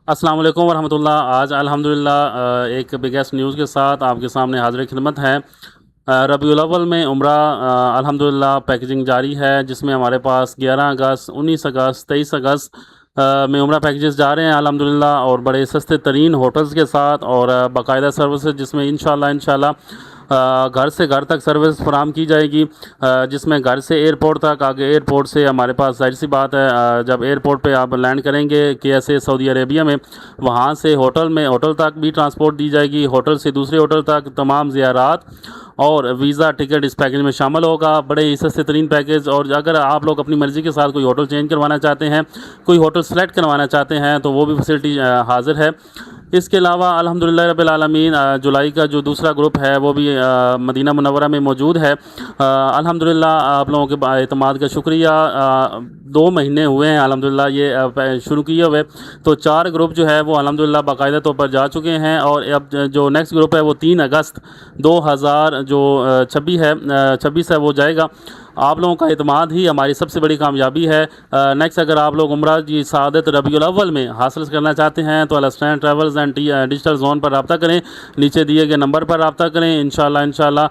السلام علیکم ورحمۃ اللہ۔ آج الحمدللہ ایک بگیسٹ نیوز کے ساتھ آپ کے سامنے حاضر خدمت ہے۔ ربیع الاول میں عمرہ الحمدللہ پیکیجنگ جاری ہے، جس میں ہمارے پاس 11 اگست 19 اگست 23 اگست میں عمرہ پیکیجز جا رہے ہیں الحمدللہ، اور بڑے سستے ترین ہوٹلز کے ساتھ اور باقاعدہ سروسز، جس میں انشاءاللہ گھر سے گھر تک سروس فراہم کی جائے گی، جس میں گھر سے ایئرپورٹ تک، آگے ایئرپورٹ سے ہمارے پاس ظاہر سی بات ہے جب ایئرپورٹ پہ آپ لینڈ کریں گے KSA سعودی عربیہ میں، وہاں سے ہوٹل تک بھی ٹرانسپورٹ دی جائے گی، ہوٹل سے دوسرے ہوٹل تک تمام زیارات اور ویزا ٹکٹ اس پیکیج میں شامل ہوگا۔ بڑے ہی سستے ترین پیکیج، اور اگر آپ لوگ اپنی مرضی کے ساتھ کوئی ہوٹل چینج کروانا چاہتے ہیں، کوئی ہوٹل سلیکٹ کروانا چاہتے ہیں، تو وہ بھی فیسلٹی حاضر ہے۔ اس کے علاوہ الحمدللہ رب العالمین جولائی کا جو دوسرا گروپ ہے وہ بھی مدینہ منورہ میں موجود ہے۔ الحمدللہ آپ لوگوں کے اعتماد کا شکریہ۔ 2 مہینے ہوئے ہیں الحمدللہ یہ شروع کیے ہوئے، تو 4 گروپ جو ہے وہ الحمدللہ باقاعدہ طور پر جا چکے ہیں، اور اب جو نیکسٹ گروپ ہے وہ 3 اگست 2026 ہے وہ جائے گا۔ آپ لوگوں کا اعتماد ہی ہماری سب سے بڑی کامیابی ہے۔ نیکسٹ اگر آپ لوگ عمرہ کی سعادت ربیع الاول میں حاصل کرنا چاہتے ہیں تو الاسٹین ٹریولز اینڈ ڈیجیٹل زون پر رابطہ کریں، نیچے دیے گئے نمبر پر رابطہ کریں۔ انشاءاللہ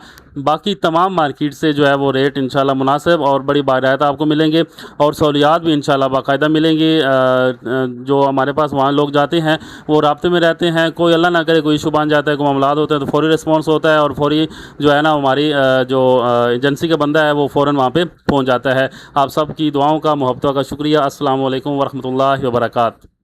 باقی تمام مارکیٹ سے جو ہے وہ ریٹ انشاءاللہ مناسب اور بڑی باقاعدہ آپ کو ملیں گے، اور سہولیات بھی انشاءاللہ باقاعدہ ملیں گی۔ جو ہمارے پاس وہاں لوگ جاتے ہیں وہ رابطے میں رہتے ہیں، کوئی اللہ نہ کرے کوئی ایشو بن جاتا ہے، کوئی معاملات ہوتے ہیں تو فوری رسپانس ہوتا ہے، اور فوری جو ہے نا ہماری جو ایجنسی کا بندہ ہے وہ فوراً وہاں پہ پہنچ جاتا ہے۔ آپ سب کی دعاؤں کا، محبتوں کا شکریہ۔ السلام علیکم ورحمۃ اللہ وبرکاتہ۔